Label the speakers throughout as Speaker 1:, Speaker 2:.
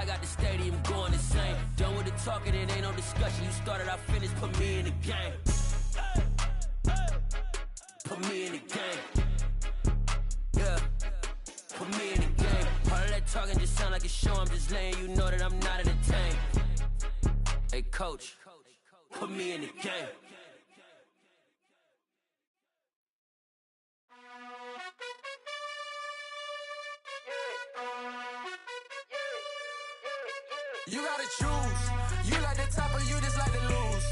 Speaker 1: I got the stadium going insane. Done with the talking, it ain't no discussion. You started, I finished, put me in the game. Put me in the game. Yeah, put me in the game. All of that talking just sound like a show. I'm just letting you know that I'm not entertained. Hey, coach, put me in the game.
Speaker 2: You gotta choose. You like the top or you just like to lose.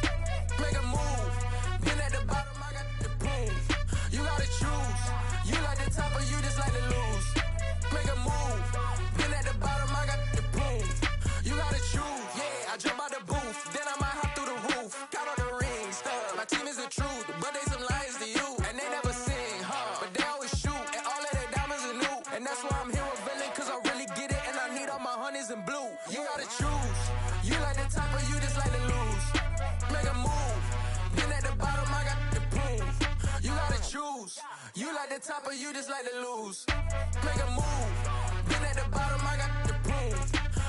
Speaker 2: Make a move. Been at the bottom, I got the prove. You gotta choose. You like the top or you just like to lose. Make a move. Been at the bottom, I got the prove. You gotta choose. Yeah, I jump out the booth. Then I might hop through the roof. Count on the rings. My team is the truth, but they some liars to you. And they never sing, huh? But they always shoot. And all of their diamonds are new. And that's why I'm here with Villain, cause I really get it. And I need all my honeys in blue. You gotta choose. You like the top or you just like to lose. Make a move. Been at the bottom, I got the proof. You gotta choose. You like the top or you just like to lose. Make a move. Been at the bottom, I got the proof.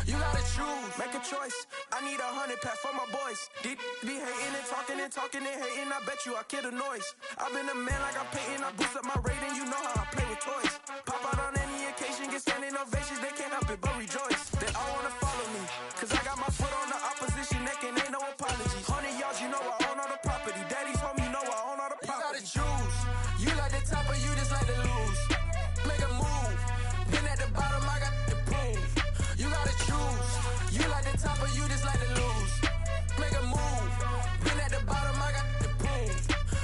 Speaker 2: You gotta choose. Make a choice. I need 100 pack for my boys. Deep be hating and talking and talking and hating. I bet you I kill the noise. I've been a man like I'm Peyton. I boost up my rating. You know how I play with toys. Pop out on any occasion, get standing ovations. They can't help it but rejoice. They all wanna follow me, cause I got my foot on the opposition neck and ain't no apologies. 100 yards, you know I own all the property. Daddy's home, you know I own all the property. You gotta choose. You like the top or you just like to lose. Make a move. Been at the bottom, I got the proof. You gotta choose. You like the top or you just like to lose. Make a move. Been at the bottom, I got the proof.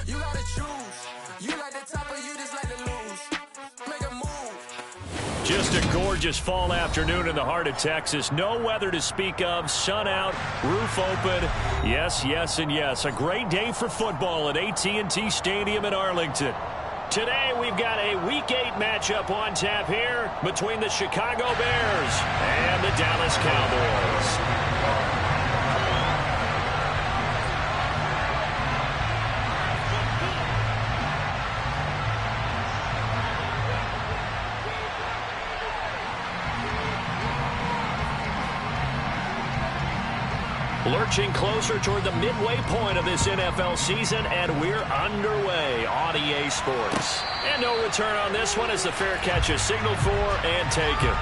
Speaker 2: You gotta choose. You like the top or you just like to lose. Make a move.
Speaker 3: Just a gorgeous fall afternoon in the heart of Texas. No weather to speak of. Sun out, roof open. Yes, yes, and yes. A great day for football at AT&T Stadium in Arlington. Today we've got a Week 8 matchup on tap here between the Chicago Bears and the Dallas Cowboys. Lurching closer toward the midway point of this NFL season, and we're underway on EA Sports. And no return on this one as the fair catch is signaled for and taken.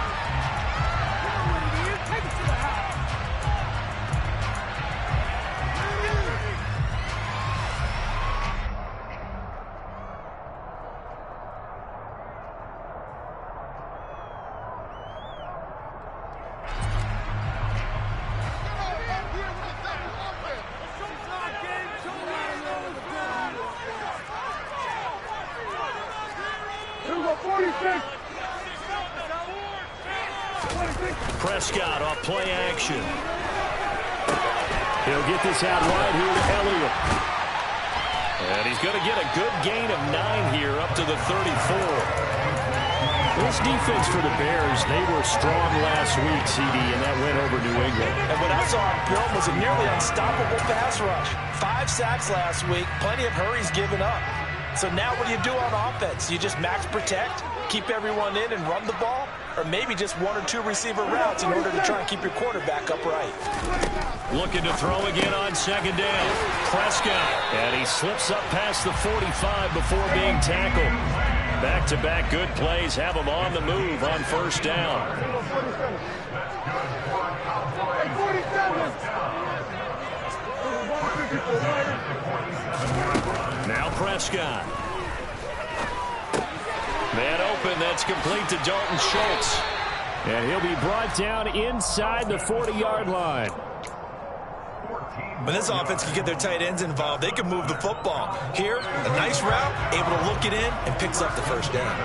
Speaker 3: Prescott off play action. He'll get this out wide here to Elliott. And he's going to get a good gain of 9 here up to the 34. This defense for the Bears, they were strong last week, CD, and that went over New England.
Speaker 4: And what I saw on film was a nearly unstoppable pass rush. 5 sacks last week, plenty of hurries given up. So now what do you do on offense? You just max protect, keep everyone in and run the ball? Or maybe just 1 or 2 receiver routes in order to try and keep your quarterback upright.
Speaker 3: Looking to throw again on second down. Prescott. And he slips up past the 45 before being tackled. Back-to-back good plays have him on the move on first down. Now Prescott. Man open, that's complete to Dalton Schultz. And he'll be brought down inside the 40-yard line.
Speaker 4: When this offense can get their tight ends involved, they can move the football. Here, a nice route, able to look it in, and picks up the first down.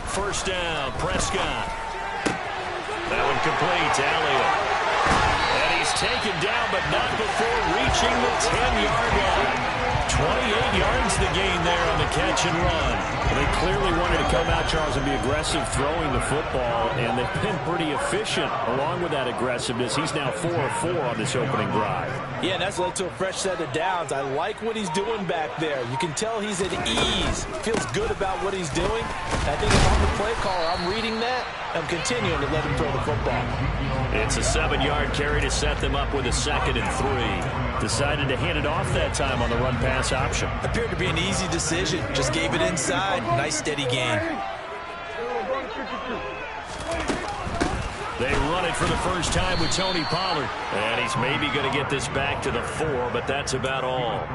Speaker 3: First down, Prescott. That one complete to Elliott. And he's taken down, but not before reaching the 10-yard line. 28 yards the gain there on the catch and run. They clearly wanted to come out, Charles, and be aggressive throwing the football, and they've been pretty efficient along with that aggressiveness. He's now 4 of 4 on this opening drive.
Speaker 4: Yeah, and that's led to a fresh set of downs. I like what he's doing back there. You can tell he's at ease. Feels good about what he's doing. I think if I'm the play caller, I'm reading that. I'm continuing to let him throw the football.
Speaker 3: It's a 7-yard carry to set them up with a 2nd and 3. Decided to hand it off that time on the run-pass option.
Speaker 4: Appeared to be an easy decision. Just gave it inside. Nice steady gain.
Speaker 3: They run it for the first time with Tony Pollard. And he's maybe going to get this back to the 4, but that's about all.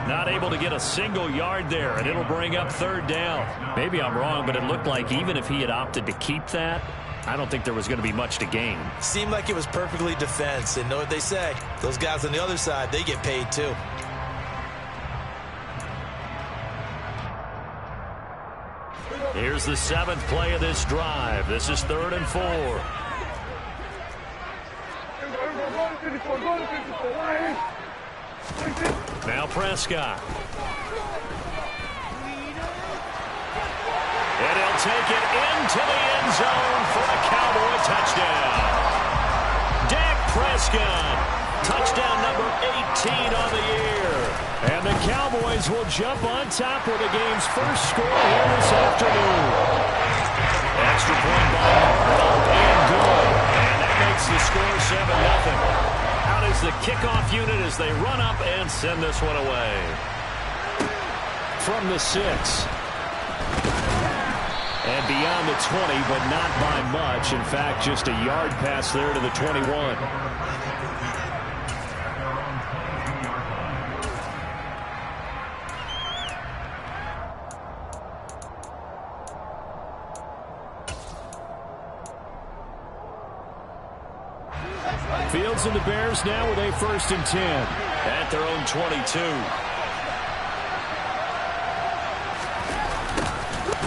Speaker 3: Not able to get a single yard there, and it'll bring up 3rd down. Maybe I'm wrong, but it looked like even if he had opted to keep that, I don't think there was going to be much to gain.
Speaker 4: Seemed like it was perfectly defense, and know what they say. Those guys on the other side, they get paid too.
Speaker 3: Here's the 7th play of this drive. This is 3rd and 4. Now Prescott. And he'll take it into the end zone for a Cowboy touchdown. Dak Prescott, touchdown number 18 on the year. And the Cowboys will jump on top with the game's first score here this afternoon. Extra point by Marvel and good. And that makes the score 7-0. Out is the kickoff unit as they run up and send this one away. From the 6. And beyond the 20, but not by much. In fact, just a yard pass there to the 21. Fields and the Bears now with a 1st and 10 at their own 22.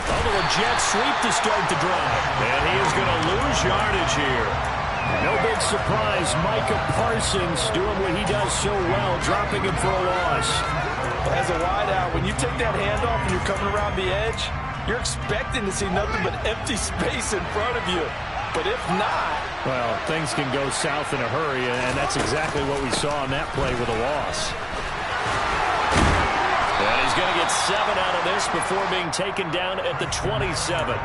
Speaker 3: Although a jet sweep to start the drive. And he is going to lose yardage here. No big surprise. Micah Parsons doing what he does so well, dropping him for a loss.
Speaker 4: As a wideout, when you take that handoff and you're coming around the edge, you're expecting to see nothing but empty space in front of you. But if not...
Speaker 3: Well, things can go south in a hurry, and that's exactly what we saw on that play with a loss. And he's going to get 7 out of this before being taken down at the 27.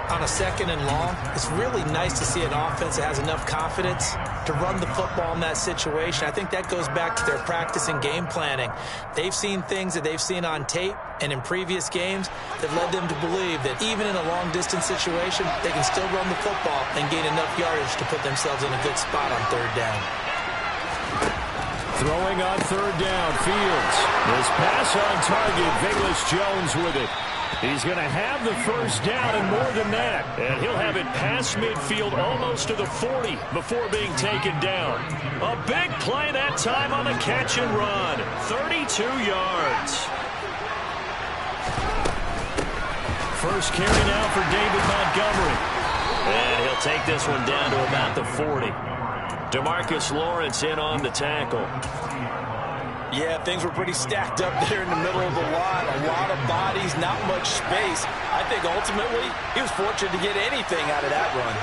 Speaker 4: On a 2nd and long, it's really nice to see an offense that has enough confidence to run the football in that situation. I think that goes back to their practice and game planning. They've seen things that they've seen on tape and in previous games that led them to believe that even in a long-distance situation, they can still run the football and gain enough yardage to put themselves in a good spot on 3rd down.
Speaker 3: Throwing on 3rd down, Fields. His pass on target, Velus Jones with it. He's going to have the 1st down and more than that. And he'll have it past midfield almost to the 40 before being taken down. A big play that time on the catch and run. 32 yards. First carry now for David Montgomery. And he'll take this one down to about the 40. DeMarcus Lawrence in on the tackle.
Speaker 4: Yeah, things were pretty stacked up there in the middle of the line. A lot of bodies, not much space. I think ultimately he was fortunate to get anything out of that run.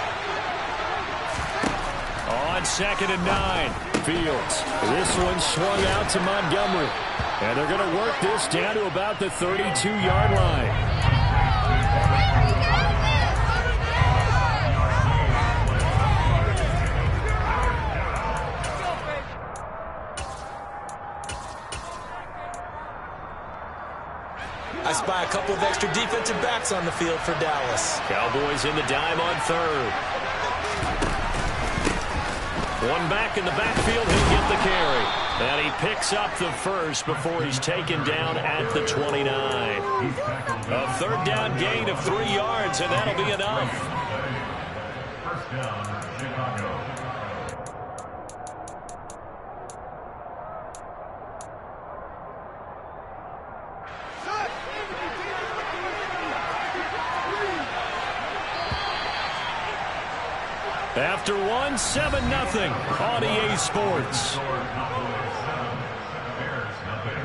Speaker 3: On 2nd and 9, Fields. This one swung out to Montgomery. And they're going to work this down to about the 32-yard line.
Speaker 4: I spy a couple of extra defensive backs on the field for Dallas.
Speaker 3: Cowboys in the dime on 3rd. One back in the backfield, he'll get the carry. And he picks up the 1st before he's taken down at the 29. A 3rd down gain of 3 yards, and that'll be enough.
Speaker 5: First down, Chicago.
Speaker 3: After one, 7-0 on EA Sports.
Speaker 5: Bears, nothing.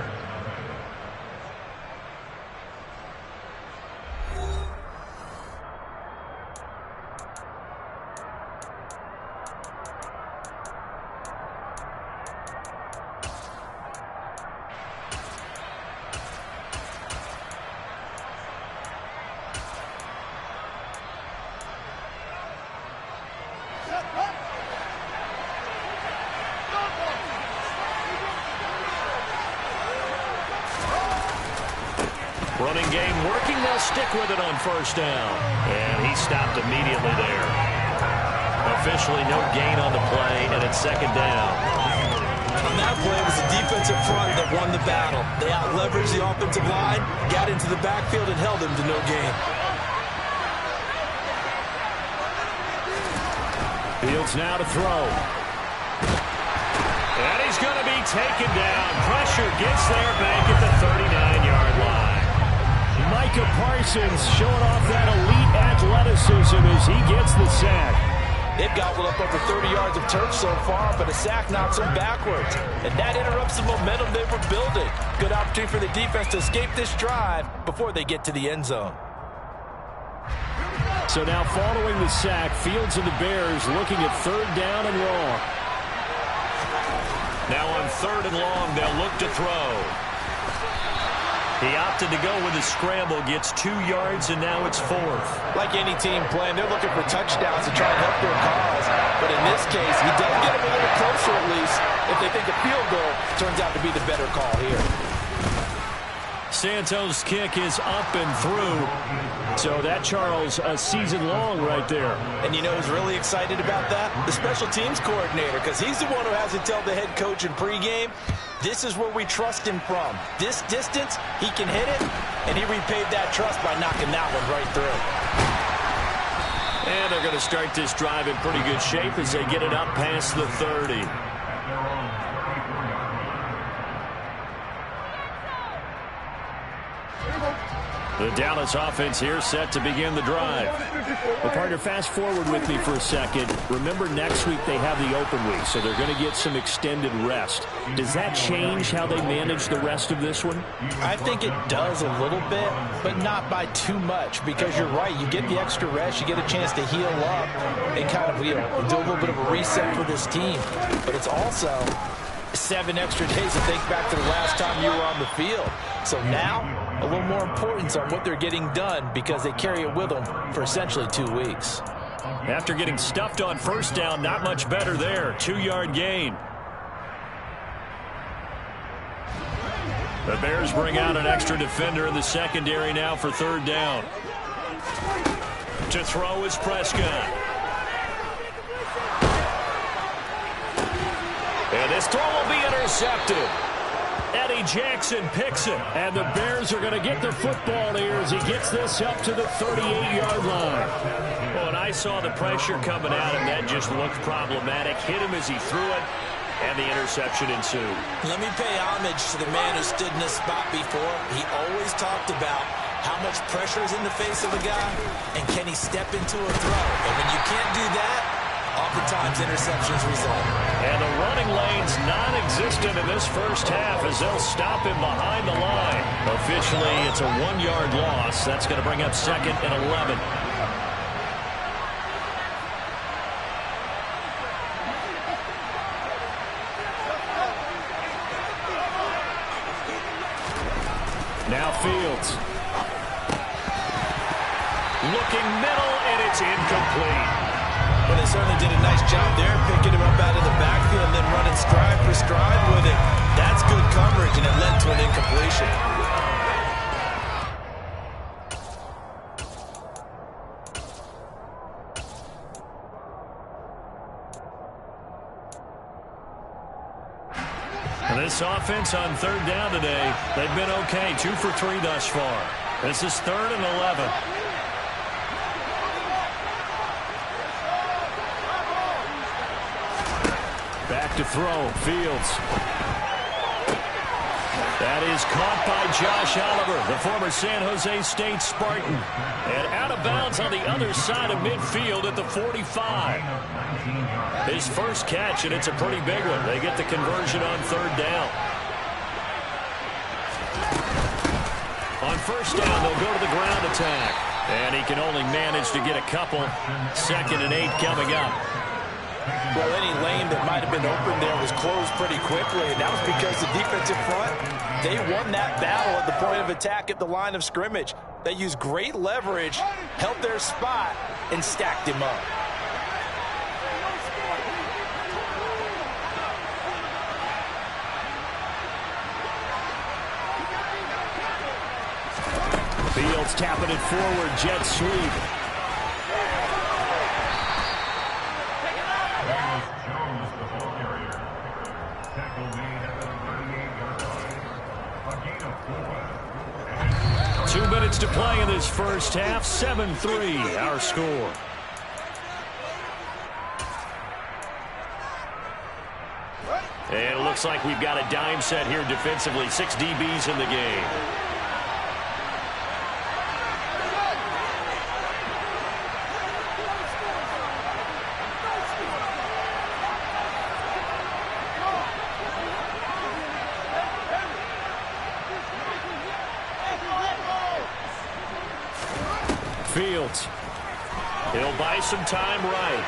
Speaker 3: Running game working. They'll stick with it on first down. And he stopped immediately there. Officially no gain on the play, and it's second down.
Speaker 4: On that play, it was the defensive front that won the battle. They out-leveraged the offensive line, got into the backfield, and held him to no gain.
Speaker 3: Fields now to throw. And he's going to be taken down. Pressure gets there back at the 39-yard line. Micah Parsons showing off that elite athleticism as he gets the sack.
Speaker 4: They've gobbled up over 30 yards of turf so far, but a sack knocks them backwards. And that interrupts the momentum they were building. Good opportunity for the defense to escape this drive before they get to the end zone.
Speaker 3: So now following the sack, Fields and the Bears looking at third down and long. Now on third and long, they'll look to throw. He opted to go with a scramble, gets 2 yards, and now it's fourth.
Speaker 4: Like any team playing, they're looking for touchdowns to try and help their cause. But in this case, he does get them a little closer at least if they think a field goal turns out to be the better call here.
Speaker 3: Santos' kick is up and through. So that, Charles, a season long right there.
Speaker 4: And you know who's really excited about that? The special teams coordinator, because he's the one who has to tell the head coach in pregame, this is where we trust him from. This distance, he can hit it, and he repaid that trust by knocking that one right through.
Speaker 3: And they're going to start this drive in pretty good shape as they get it up past the 30. The Dallas offense here set to begin the drive. Well, partner, fast forward with me for a second. Remember, next week they have the open week, so they're going to get some extended rest. Does that change how they manage the rest of this one?
Speaker 4: I think it does a little bit, but not by too much, because you're right. You get the extra rest, you get a chance to heal up and kind of, do a little bit of a reset for this team. But it's also 7 extra days to think back to the last time you were on the field. So now, a little more importance on what they're getting done because they carry it with them for essentially 2 weeks.
Speaker 3: After getting stuffed on first down, not much better there. 2-yard gain. The Bears bring out an extra defender in the secondary now for third down. To throw is Prescott. And this throw will be intercepted. Eddie Jackson picks it, and the Bears are going to get the football here as he gets this up to the 38-yard line. Well, and I saw the pressure coming at him. That just looked problematic. Hit him as he threw it, and the interception ensued.
Speaker 4: Let me pay homage to the man who stood in this spot before. He always talked about how much pressure is in the face of a guy, and can he step into a throw. And when you can't do that, oftentimes interceptions result.
Speaker 3: And the running lane's non-existent in this first half as they'll stop him behind the line. Officially, it's a 1-yard loss. That's going to bring up second and 11. Now Fields. Looking middle, and it's incomplete.
Speaker 4: Well, they certainly did a nice job there, picking him up out of the backfield and then running stride for stride with it. That's good coverage, and it led to an incompletion.
Speaker 3: And this offense on third down today, they've been okay. 2 for 3 thus far. This is third and 11. Back to throw, Fields. That is caught by Josh Oliver, the former San Jose State Spartan. And out of bounds on the other side of midfield at the 45. His first catch, and it's a pretty big one. They get the conversion on third down. On first down, they'll go to the ground attack. And he can only manage to get a couple. 2nd and 8 coming up.
Speaker 4: Well, any lane that might have been open there was closed pretty quickly, and that was because the defensive front, they won that battle at the point of attack at the line of scrimmage. They used great leverage, held their spot, and stacked him up.
Speaker 3: Fields tapping it forward, jet sweep.
Speaker 5: Jones, the ball carrier. Tackle made at the 38-yard line. A gain of 4.
Speaker 3: 2 minutes to play in this first half. 7-3, our score. And it looks like we've got a dime set here defensively. 6 DBs in the game. Fields. He'll buy some time right.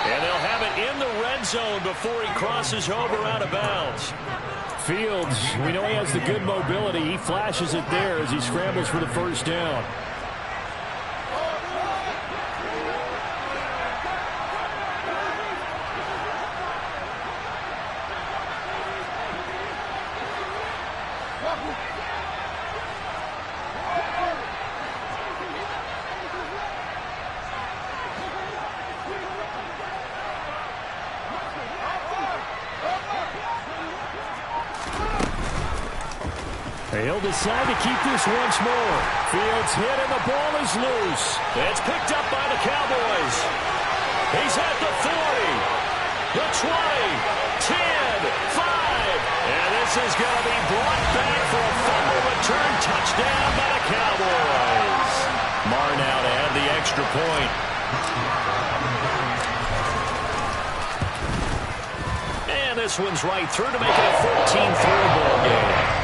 Speaker 3: And they'll have it in the red zone before he crosses over out of bounds. Fields, we know he has the good mobility. He flashes it there as he scrambles for the first down. He'll decide to keep this once more. Fields hit and the ball is loose. It's picked up by the Cowboys. He's at the 40, the 20, 10, 5. And this is going to be brought back for a fumble return touchdown by the Cowboys. Marr now to add the extra point. And this one's right through to make it a 14-3 ball game.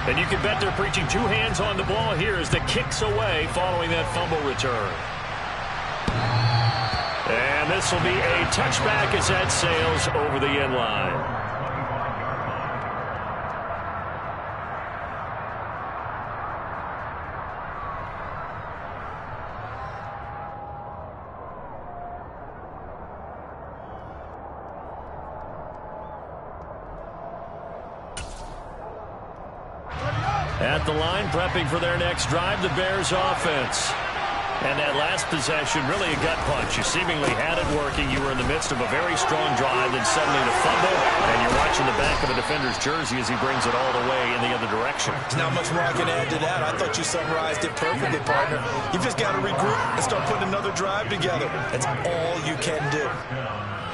Speaker 3: And you can bet they're preaching 2 hands on the ball here as the kick's away following that fumble return. And this will be a touchback as that sails over the end line. At the line, prepping for their next drive, the Bears offense. And that last possession, really a gut punch. You seemingly had it working. You were in the midst of a very strong drive, then suddenly the fumble, and you're watching the back of a defender's jersey as he brings it all the way in the other direction.
Speaker 4: There's not much more I can add to that. I thought you summarized it perfectly, partner. You just got to regroup and start putting another drive together. That's all you can do.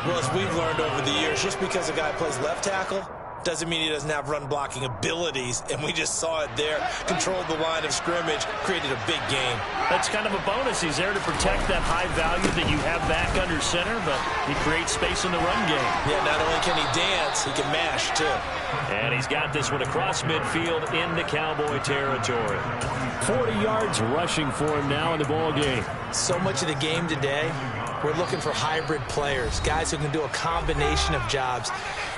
Speaker 4: Well, as we've learned over the years, just because a guy plays left tackle doesn't mean he doesn't have run-blocking abilities, and we just saw it there. Controlled the line of scrimmage, created a big game.
Speaker 3: That's kind of a bonus. He's there to protect that high value that you have back under center, but he creates space in the run game.
Speaker 4: Yeah, not only can he dance, he can mash, too.
Speaker 3: And he's got this one across midfield into Cowboy territory. 40 yards rushing for him now in the ball game.
Speaker 4: So much of the game today, we're looking for hybrid players, guys who can do a combination of jobs.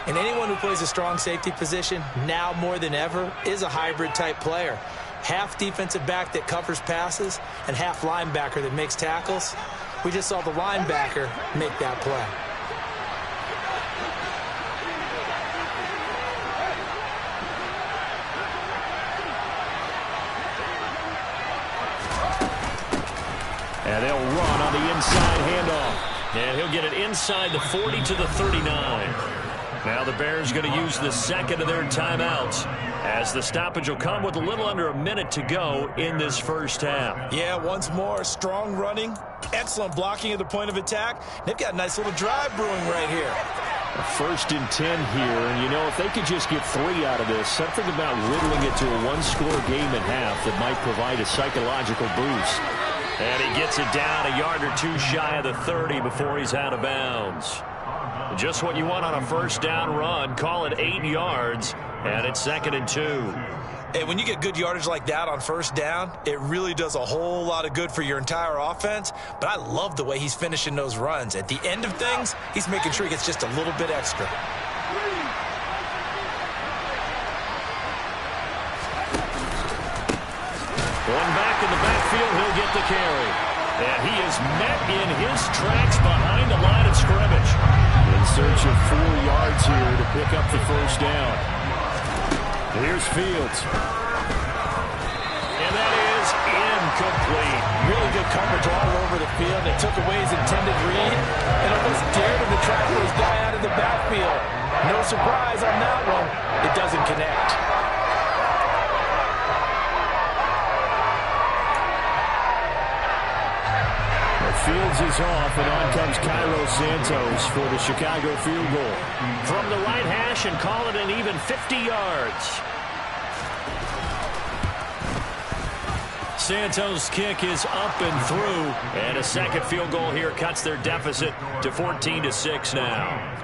Speaker 4: And anyone who plays a strong safety position, now more than ever, is a hybrid-type player. Half defensive back that covers passes and half linebacker that makes tackles. We just saw the linebacker make that play.
Speaker 3: And they'll run on the inside handoff. And he'll get it inside the 40 to the 39. Now the Bears going to use the second of their timeouts as the stoppage will come with a little under a minute to go in this first half.
Speaker 4: Yeah, once more, strong running, excellent blocking at the point of attack. They've got a nice little drive brewing right here.
Speaker 3: A 1st and 10 here, and you know, if they could just get 3 out of this, something about whittling it to a one-score game at half that might provide a psychological boost. And he gets it down a yard or 2 shy of the 30 before he's out of bounds. Just what you want on a first down run. Call it 8 yards, and it's 2nd and 2.
Speaker 4: And when you get good yardage like that on first down, it really does a whole lot of good for your entire offense. But I love the way he's finishing those runs. At the end of things, he's making sure he gets just a little bit extra.
Speaker 3: One back in the backfield, he'll get the carry. And he is met in his tracks behind the line of scrimmage. In search of 4 yards here to pick up the first down. Here's Fields. And that is incomplete.
Speaker 4: Really good coverage all over the field. They took away his intended read and almost dared him to track his guy out of the backfield. No surprise on that one. It doesn't connect.
Speaker 3: Fields is off, and on comes Cairo Santos for the Chicago field goal. From the right hash and call it an even 50 yards. Santos' kick is up and through, and a second field goal here cuts their deficit to 14-6 now.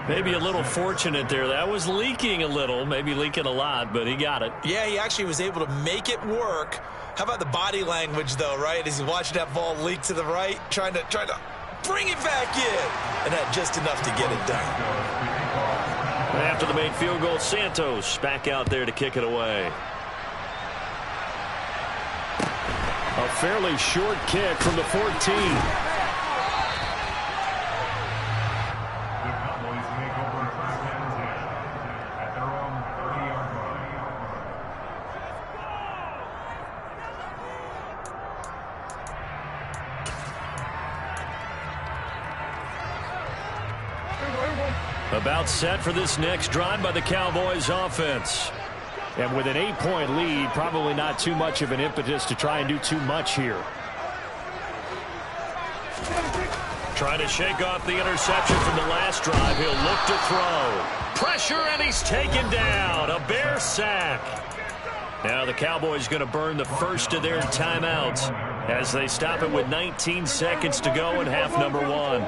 Speaker 3: Maybe a little fortunate there. That was leaking a little, maybe leaking a lot, but he got it.
Speaker 4: Yeah, he actually was able to make it work. How about the body language, though, right? As he's watching that ball leak to the right, trying to bring it back in. And that just enough to get it done.
Speaker 3: After the made field goal, Santos back out there to kick it away. A fairly short kick from the 14.
Speaker 5: The Cowboys make over 5 minutes at their own 30-yard line.
Speaker 3: About set for this next drive by the Cowboys offense. And with an 8-point lead, probably not too much of an impetus to try and do too much here. Trying to shake off the interception from the last drive. He'll look to throw. Pressure, and he's taken down. A Bear sack. Now the Cowboys going to burn the first of their timeouts as they stop it with 19 seconds to go in half number 1.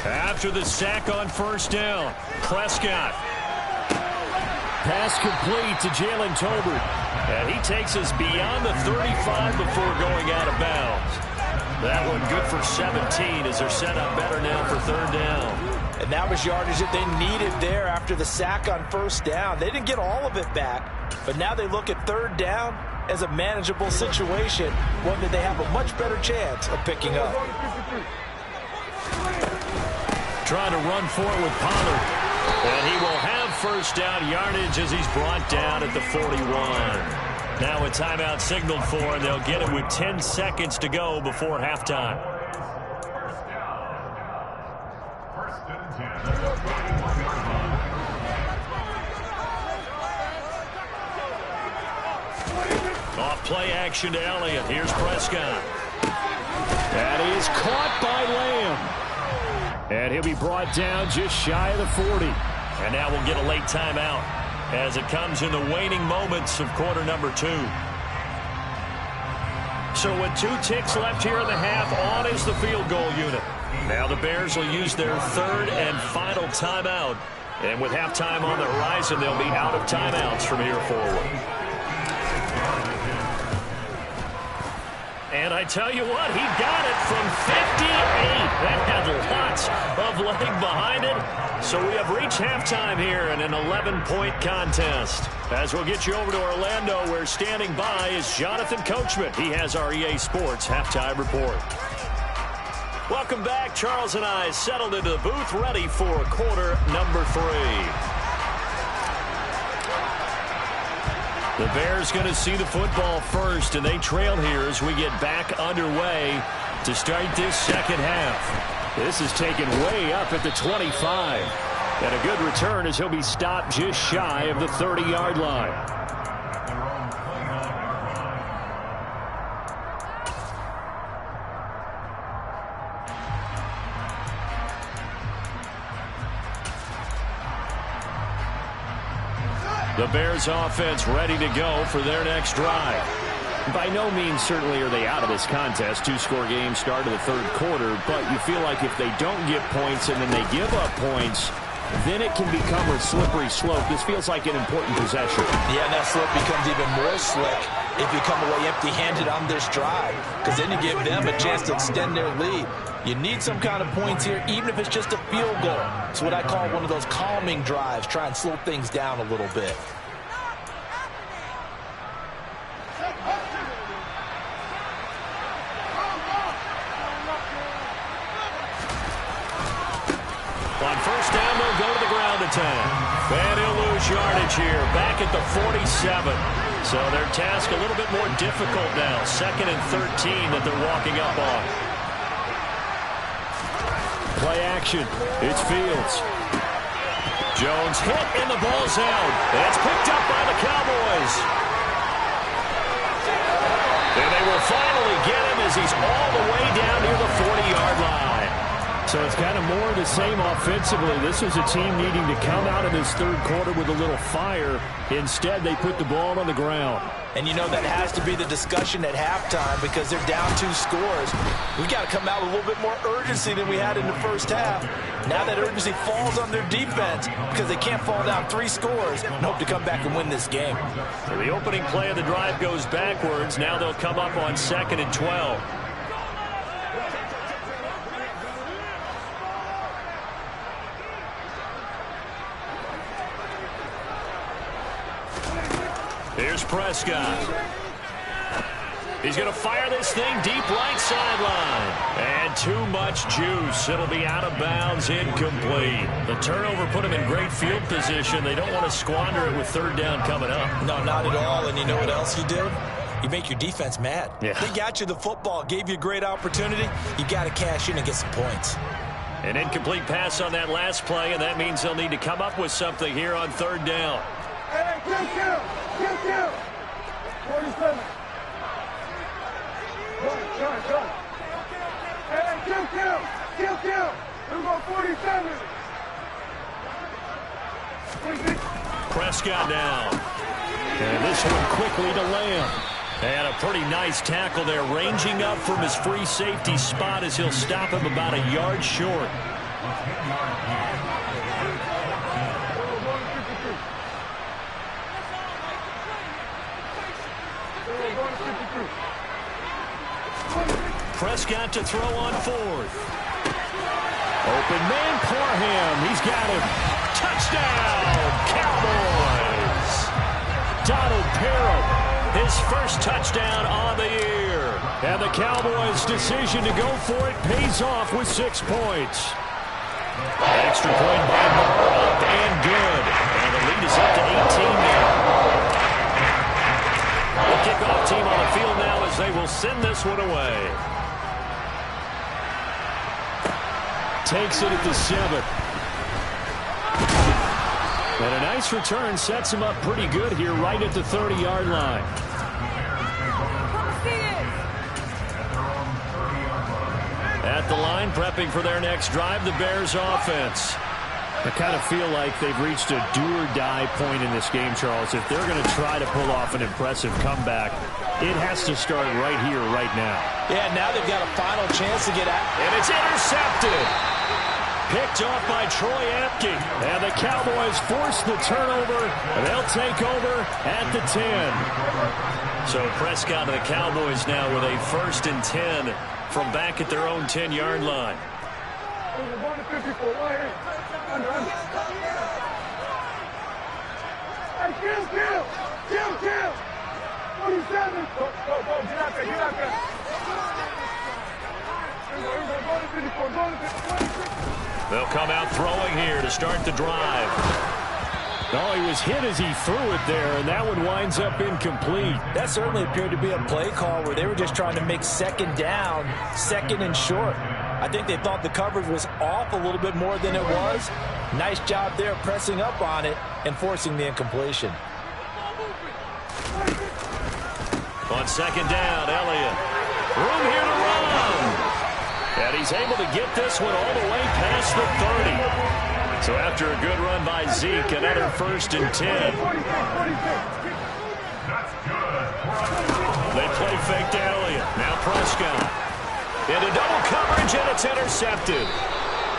Speaker 3: After the sack on first down, Prescott. Pass complete to Jalen Tolbert. And he takes us beyond the 35 before going out of bounds. That one good for 17 as they're set up better now for third down.
Speaker 4: And that was yardage that they needed there after the sack on first down. They didn't get all of it back, but now they look at third down as a manageable situation, one that they have a much better chance of picking up.
Speaker 3: Trying to run for it with Pollard. And he will have first down yardage as he's brought down at the 41. Now a timeout signaled for, and they'll get it with 10 seconds to go before halftime.
Speaker 5: First and 10.
Speaker 3: Off play action to Elliott. Here's Prescott. That is caught by Lamb. And he'll be brought down just shy of the 40. And now we'll get a late timeout as it comes in the waning moments of quarter number 2. So with 2 ticks left here in the half, on is the field goal unit. Now the Bears will use their third and final timeout. And with halftime on the horizon, they'll be out of timeouts from here forward. And I tell you what, he got it from 58. That had lots of leg behind it. So we have reached halftime here in an 11-point contest. As we'll get you over to Orlando, where standing by is Jonathan Coachman. He has our EA Sports halftime report. Welcome back. Charles and I settled into the booth, ready for quarter number 3. The Bears going to see the football first, and they trail here as we get back underway to start this second half. This is taken way up at the 25. And a good return as he'll be stopped just shy of the 30-yard line. The Bears offense ready to go for their next drive. By no means certainly are they out of this contest. 2-score game start of the third quarter, but you feel like if they don't get points and then they give up points, then it can become a slippery slope. This feels like an important possession.
Speaker 4: Yeah, and that slope becomes even more slick if you come away empty-handed on this drive, because then you give them a chance to extend their lead. You need some kind of points here, even if it's just a field goal. It's what I call one of those calming drives. Try and slow things down a little bit.
Speaker 3: attack. And he'll lose yardage here, back at the 47. So their task a little bit more difficult now. 2nd and 13 that they're walking up on. Play action. It's Fields. Jones hit and the ball's out. And it's picked up by the Cowboys. And they will finally get him as he's all the way down near the 40-yard line.
Speaker 6: So it's kind of more of the same offensively. This was a team needing to come out of this third quarter with a little fire. Instead, they put the ball on the ground.
Speaker 4: And you know that has to be the discussion at halftime because they're down 2 scores. We got to come out with a little bit more urgency than we had in the first half. Now that urgency falls on their defense because they can't fall down 3 scores and hope to come back and win this game.
Speaker 3: So the opening play of the drive goes backwards. Now they'll come up on 2nd and 12. Here's Prescott. He's going to fire this thing deep right sideline. And too much juice. It'll be out of bounds, incomplete. The turnover put him in great field position. They don't want to squander it with 3rd down coming up.
Speaker 4: No, not at all. And you know what else you do? You make your defense mad.
Speaker 3: Yeah.
Speaker 4: They got you the football, gave you a great opportunity. You got to cash in and get some points.
Speaker 3: An incomplete pass on that last play, and that means they'll need to come up with something here on 3rd down.
Speaker 2: Hey, kill. 47. Go. Hey, kill. We're going 47.
Speaker 3: Prescott now. And this one quickly to Lamb. And a pretty nice tackle there, ranging up from his free safety spot as he'll stop him about a yard short. Prescott to throw on 4th. Open man, Parham. He's got him. Touchdown, Cowboys. Donald Parham, his first touchdown on the year. And the Cowboys' decision to go for it pays off with 6 points. Extra point by Moore, up and good. And the lead is up to 18 now. The kickoff team on the field now as they will send this one away.
Speaker 6: Takes it at the 7. And a nice return sets him up pretty good here right at the 30-yard line.
Speaker 3: At the line, prepping for their next drive, the Bears offense.
Speaker 6: I kind of feel like they've reached a do-or-die point in this game, Charles. If they're going to try to pull off an impressive comeback, it has to start right here, right now.
Speaker 4: Yeah, now they've got a final chance to get out.
Speaker 3: And it's intercepted. Picked off by Troy Apke. And the Cowboys force the turnover, and they'll take over at the 10. So Prescott and the Cowboys now with a 1st and 10 from back at their own 10-yard line.
Speaker 2: Kill. 47. Go, get out there.
Speaker 3: They'll come out throwing here to start the drive.
Speaker 6: Oh, he was hit as he threw it there, and that one winds up incomplete.
Speaker 4: That certainly appeared to be a play call where they were just trying to make 2nd down, 2nd and short. I think they thought the coverage was off a little bit more than it was. Nice job there pressing up on it and forcing the incompletion.
Speaker 3: On 2nd down, Elliott. Room here to run. And he's able to get this one all the way past the 30. So after a good run by Zeke, another 1st and 10. They play fake to Elliott. Now Prescott. Into double coverage, and it's intercepted.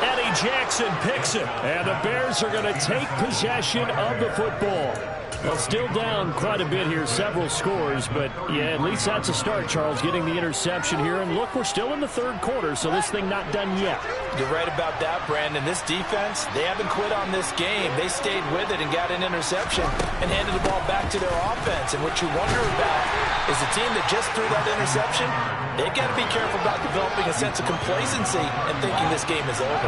Speaker 3: Eddie Jackson picks it. And the Bears are going to take possession of the football. Well, still down quite a bit here, several scores, but yeah, at least that's a start, Charles, getting the interception here. And look, we're still in the 3rd quarter, so this thing not done yet.
Speaker 4: You're right about that, Brandon. This defense, they haven't quit on this game. They stayed with it and got an interception and handed the ball back to their offense. And what you wonder about is the team that just threw that interception, they've got to be careful about developing a sense of complacency and thinking this game is over.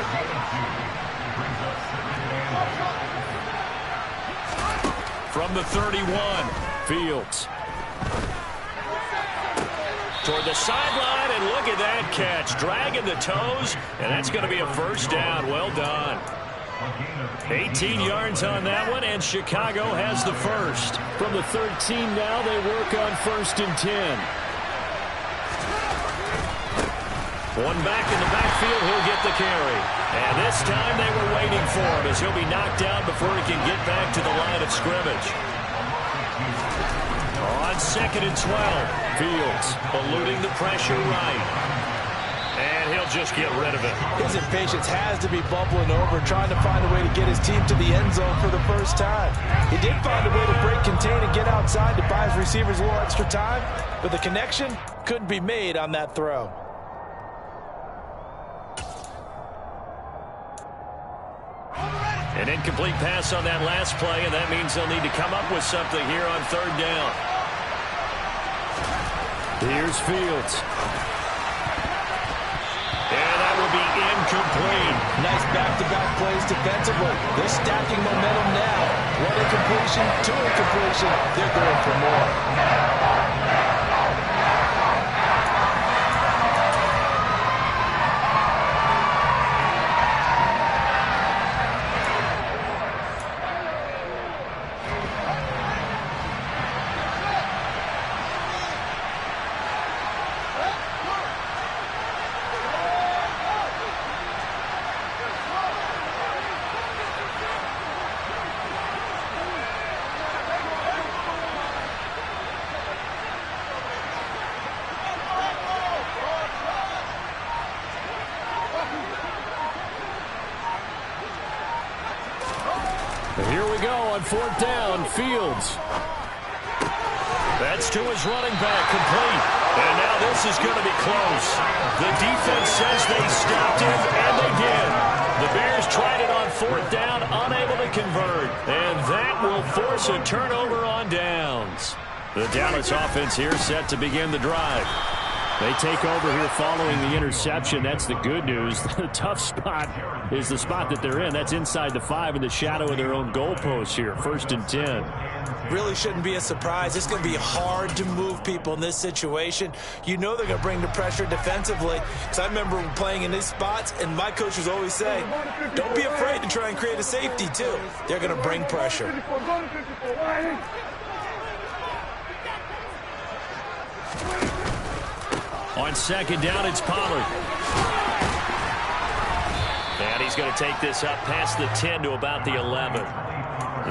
Speaker 3: from the 31. Fields. Toward the sideline, and look at that catch. Dragging the toes, and that's going to be a first down. Well done. 18 yards on that one, and Chicago has the first.
Speaker 6: From the 13 now, they work on 1st and 10.
Speaker 3: One back in the backfield, he'll get the carry. And this time they were waiting for him as he'll be knocked down before he can get back to the line of scrimmage. On 2nd and 12, Fields eluding the pressure right. And he'll just get rid of it.
Speaker 4: His impatience has to be bubbling over, trying to find a way to get his team to the end zone for the first time. He did find a way to break, contain, and get outside to buy his receivers a little extra time, but the connection couldn't be made on that throw.
Speaker 3: An incomplete pass on that last play, and that means they'll need to come up with something here on 3rd down.
Speaker 6: Here's Fields.
Speaker 3: And that will be incomplete.
Speaker 4: Nice back-to-back plays defensively. They're stacking momentum now. One incompletion, two incompletion. They're going for more.
Speaker 6: Here we go on 4th down. Fields.
Speaker 3: That's to his running back, complete. And now this is going to be close. The defense says they stopped him, and they did. The Bears tried it on 4th down, unable to convert. And that will force a turnover on downs. The Dallas offense here set to begin the drive.
Speaker 6: They take over here following the interception. That's the good news. The tough spot is the spot that they're in. That's inside the 5 in the shadow of their own goalpost here. 1st and 10.
Speaker 4: Really shouldn't be a surprise. It's going to be hard to move people in this situation. You know they're going to bring the pressure defensively. Because I remember playing in these spots, and my coaches always say, don't be afraid to try and create a safety, too. They're going to bring pressure.
Speaker 3: On 2nd down, it's Pollard. And he's going to take this up past the 10 to about the 11.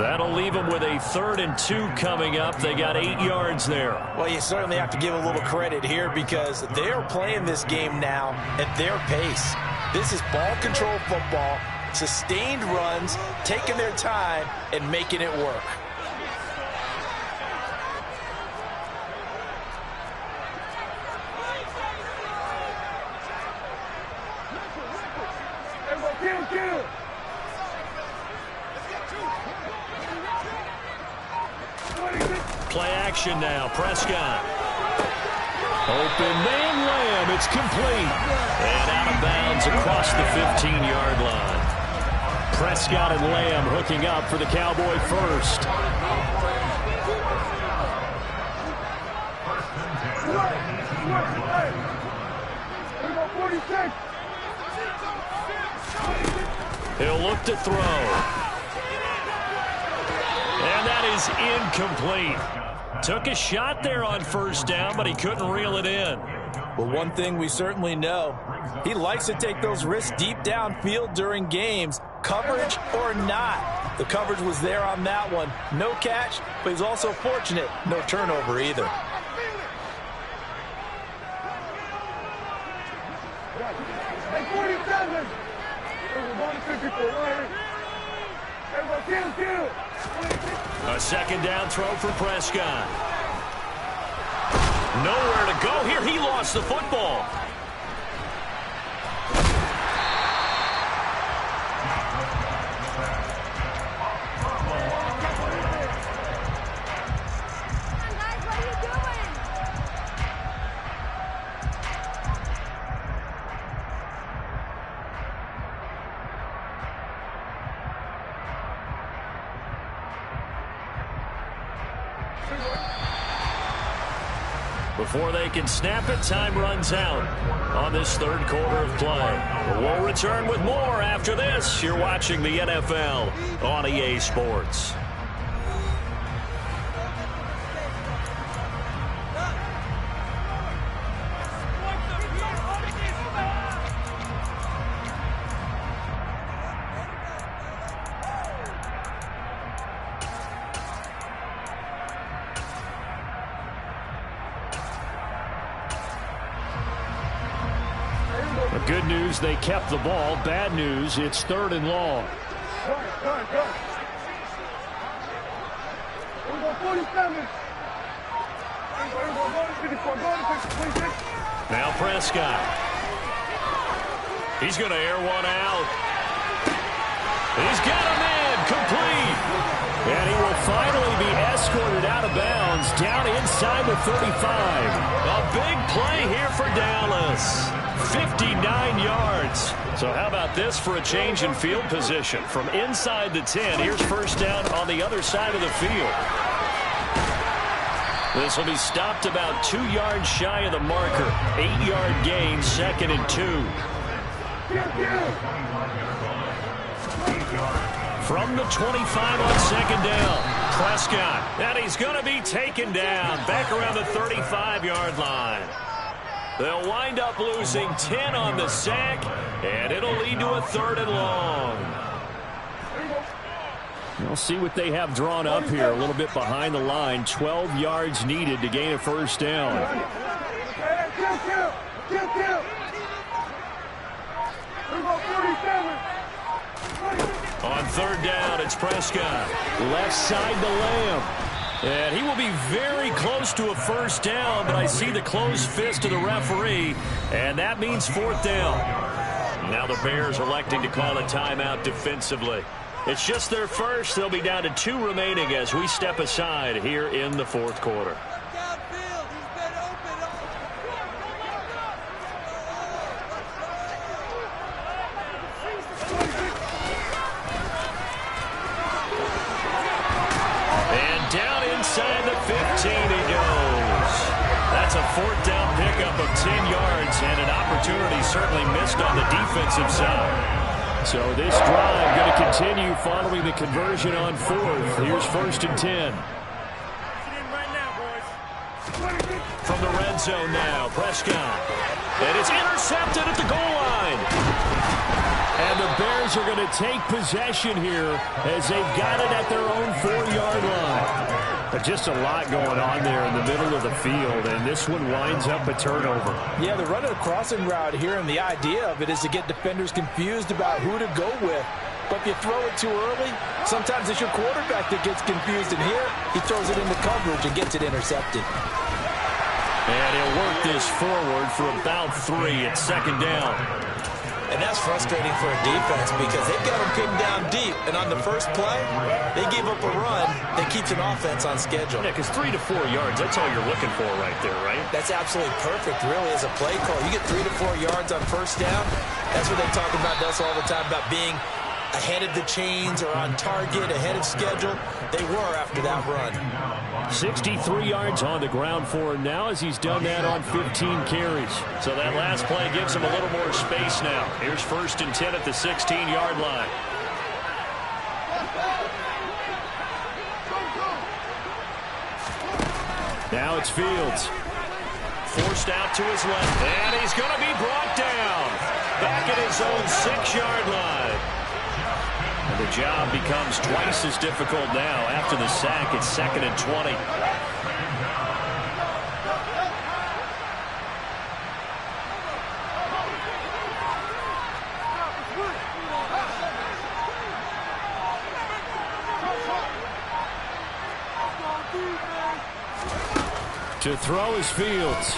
Speaker 3: That'll leave them with a 3rd and 2 coming up. They got 8 yards there.
Speaker 4: Well, you certainly have to give a little credit here because they're playing this game now at their pace. This is ball control football, sustained runs, taking their time, and making it work.
Speaker 3: Play action now. Prescott.
Speaker 6: Open man, Lamb. It's complete.
Speaker 3: And out of bounds across the 15-yard line.
Speaker 6: Prescott and Lamb hooking up for the Cowboy first.
Speaker 3: He'll look to throw. And that is incomplete. Took a shot there on 1st down, but he couldn't reel it in.
Speaker 4: Well, one thing we certainly know, he likes to take those risks deep downfield during games, coverage or not. The coverage was there on that one. No catch, but he's also fortunate. No turnover either.
Speaker 3: A 2nd down throw for Prescott. Nowhere to go here. He lost the football. Before they can snap it, time runs out on this third quarter of play. We'll return with more after this. You're watching the NFL on EA Sports.
Speaker 6: Good news, they kept the ball. Bad news, it's third and long.
Speaker 3: Now Prescott. He's going to air one out. He's got him in, complete.
Speaker 6: And he will finally be escorted out of bounds down inside the 35.
Speaker 3: A big play here for Dallas. 59 yards. So how about this for a change in field position? From inside the 10, here's first down on the other side of the field. This will be stopped about 2 yards shy of the marker. 8-yard gain, 2nd and 2. From the 25 on 2nd down, Prescott. And he's going to be taken down back around the 35-yard line. They'll wind up losing 10 on the sack, and it'll lead to a 3rd and long.
Speaker 6: We'll see what they have drawn up here. A little bit behind the line. 12 yards needed to gain a first down.
Speaker 3: On 3rd down, it's Prescott.
Speaker 6: Left side to Lamb.
Speaker 3: And he will be very close to a first down, but I see the closed fist of the referee, and that means 4th down. Now the Bears electing to call a timeout defensively. It's just their first. They'll be down to 2 remaining as we step aside here in the 4th quarter. Inside the 15 he goes. That's a 4th down pickup of 10 yards and an opportunity certainly missed on the defensive side.
Speaker 6: So this drive going to continue following the conversion on 4th. Here's 1st and 10.
Speaker 3: From the red zone now, Prescott. And it's intercepted at the goal line.
Speaker 6: And the Bears are going to take possession here as they've got it at their own 4-yard line. But just a lot going on there in the middle of the field, and this one winds up a turnover.
Speaker 4: Yeah, they're running a crossing route here, and the idea of it is to get defenders confused about who to go with. But if you throw it too early, sometimes it's your quarterback that gets confused, and here he throws it into coverage and gets it intercepted.
Speaker 3: And he'll work this forward for about 3 at 2nd down.
Speaker 4: And that's frustrating for a defense because they've got them pinned down deep. And on the first play, they gave up a run that keeps an offense on schedule.
Speaker 3: Yeah, because 3 to 4 yards, that's all you're looking for right there, right?
Speaker 4: That's absolutely perfect, really, as a play call. You get 3 to 4 yards on first down. That's what they talk about us all the time, about being ahead of the chains or on target, ahead of schedule. They were after that run.
Speaker 6: 63 yards on the ground for him now as he's done that on 15 carries.
Speaker 3: So that last play gives him a little more space now. Here's 1st and 10 at the 16-yard line.
Speaker 6: Now it's Fields.
Speaker 3: Forced out to his left, and he's going to be brought down. Back at his own 6-yard line. And the job becomes twice as difficult now after the sack. It's 2nd and 20.
Speaker 6: To throw is Fields.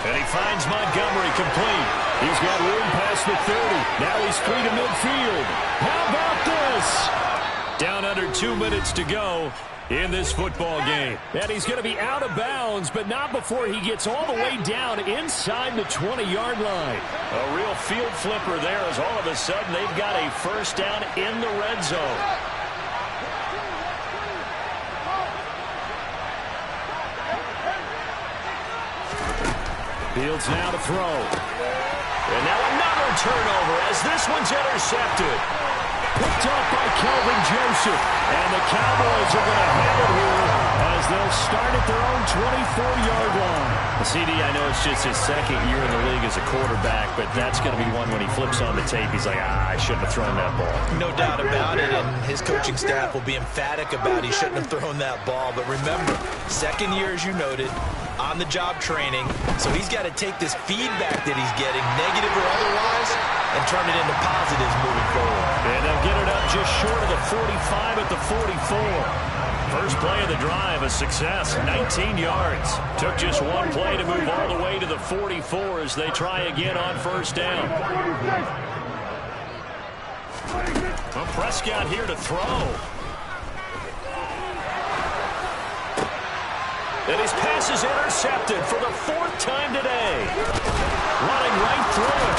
Speaker 3: And he finds Montgomery complete.
Speaker 6: He's got room past the 30. Now he's free to midfield. How about this?
Speaker 3: Down under 2 minutes to go in this football game.
Speaker 6: And he's going to be out of bounds, but not before he gets all the way down inside the 20-yard line.
Speaker 3: A real field flipper there as all of a sudden they've got a first down in the red zone.
Speaker 6: Fields now to throw. And now another turnover as this one's intercepted. Picked up by Kelvin Joseph. And the Cowboys are going to have it here as they'll start at their own 24-yard line.
Speaker 3: CD, I know it's just his second year in the league as a quarterback, but that's going to be one when he flips on the tape. He's like, I shouldn't have thrown that ball.
Speaker 4: No doubt about it, and his coaching staff will be emphatic about he shouldn't have thrown that ball. But remember, second year, as you noted, on-the-job training, so he's got to take this feedback that he's getting, negative or otherwise, and turn it into positives moving forward.
Speaker 3: And they'll get it up just short of the 45 at the 44. First play of the drive, a success, 19 yards. Took just one play to move all the way to the 44 as they try again on first down. Well, Prescott here to throw. And his pass is intercepted for the fourth time today. Running right through it.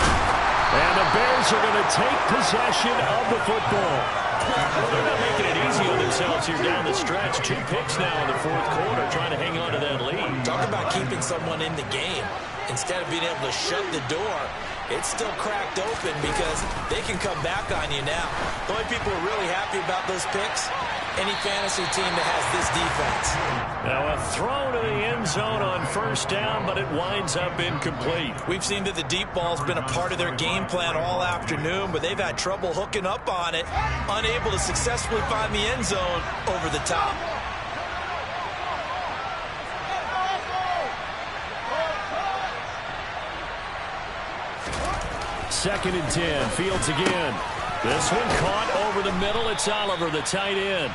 Speaker 3: And the Bears are going to take possession of the football. They're not making it easy on themselves here down the stretch. 2 picks now in the fourth quarter, trying to hang on to that lead.
Speaker 4: Talk about keeping someone in the game. Instead of being able to shut the door, it's still cracked open because they can come back on you now. The only people who are really happy about those picks, any fantasy team that has this defense.
Speaker 3: Now a throw to the end zone on first down, but it winds up incomplete.
Speaker 4: We've seen that the deep ball's been a part of their game plan all afternoon, but they've had trouble hooking up on it, unable to successfully find the end zone over the top.
Speaker 6: Second and 10. Fields again.
Speaker 3: This one caught over the middle. It's Oliver, the tight end.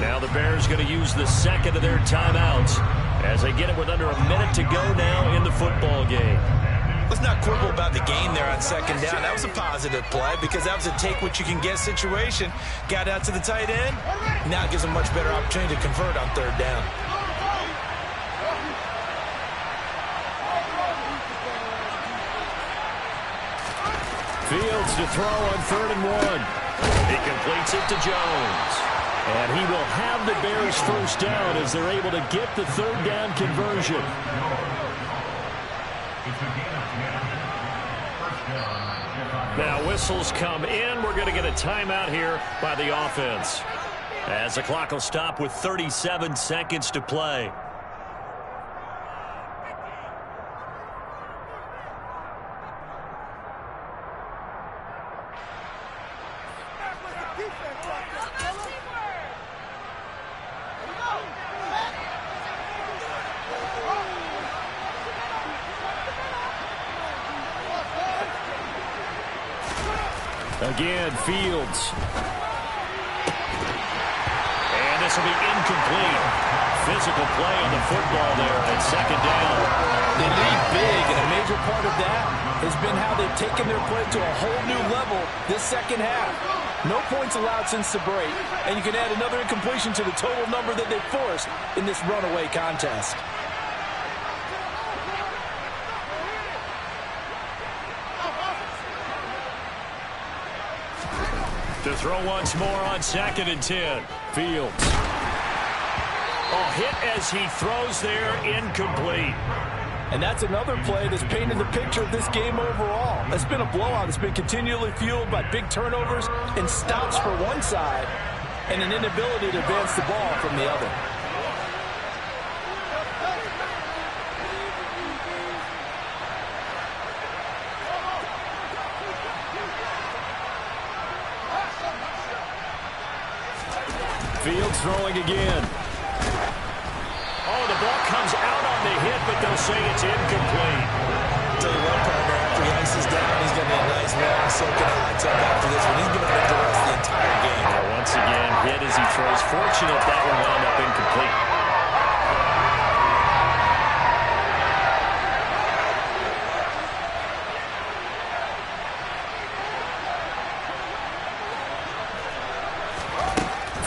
Speaker 3: Now the Bears going to use the second of their timeouts as they get it with under a minute to go now in the football game.
Speaker 4: Let's not quibble about the gain there on second down. That was a positive play because that was a take-what-you-can-get situation. Got out to the tight end. Now it gives them a much better opportunity to convert on third down.
Speaker 6: Fields to throw on 3rd and 1.
Speaker 3: He completes it to Jones.
Speaker 6: And he will have the Bears first down as they're able to get the third down conversion.
Speaker 3: Now whistles come in. We're going to get a timeout here by the offense, as the clock will stop with 37 seconds to play.
Speaker 6: Again, Fields.
Speaker 3: And this will be incomplete. Physical play on the football there at second down.
Speaker 4: They lead big, and a major part of that has been how they've taken their play to a whole new level this second half. No points allowed since the break, and you can add another incompletion to the total number that they've forced in this runaway contest.
Speaker 3: To throw once more on 2nd and 10.
Speaker 6: Fields.
Speaker 3: Oh, hit as he throws there, incomplete.
Speaker 4: And that's another play that's painted the picture of this game overall. It's been a blowout. It's been continually fueled by big turnovers and stops for one side and an inability to advance the ball from the other.
Speaker 6: Fields throwing again.
Speaker 3: Oh, the ball comes out on the hit, but they'll say it's incomplete.
Speaker 4: Tell you what, partner, after he ices down, he's going to be a nice long soaking hot tub after this one. He's going to make the rest of the entire game.
Speaker 3: Once again, hit as he throws. Fortunate that one wound up incomplete.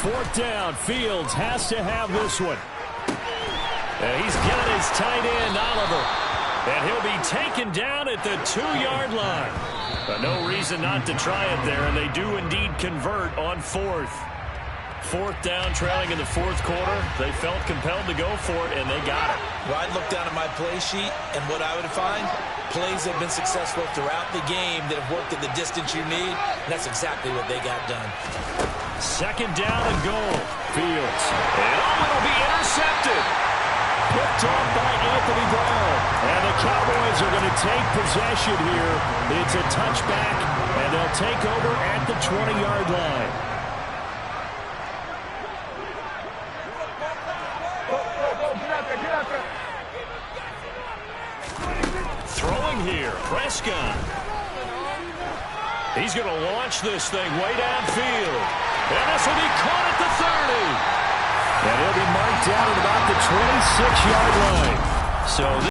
Speaker 6: Fourth down. Fields has to have this one.
Speaker 3: And he's got his tight end, Oliver. And he'll be taken down at the 2-yard line. But no reason not to try it there, and they do indeed convert on 4th. Fourth down, trailing in the fourth quarter. They felt compelled to go for it, and they got it.
Speaker 4: Well, I'd look down at my play sheet, and what I would find, plays have been successful throughout the game that have worked at the distance you need, and that's exactly what they got done.
Speaker 3: Second down and goal. Fields. And it'll be intercepted. Picked off by Anthony Brown. And the Cowboys are going to take possession here. It's a touchback, and they'll take over at the 20-yard line. Throwing here, Prescott. He's going to launch this thing way downfield. And this will be caught at the 30. And he'll be marked down at about the 26-yard line. So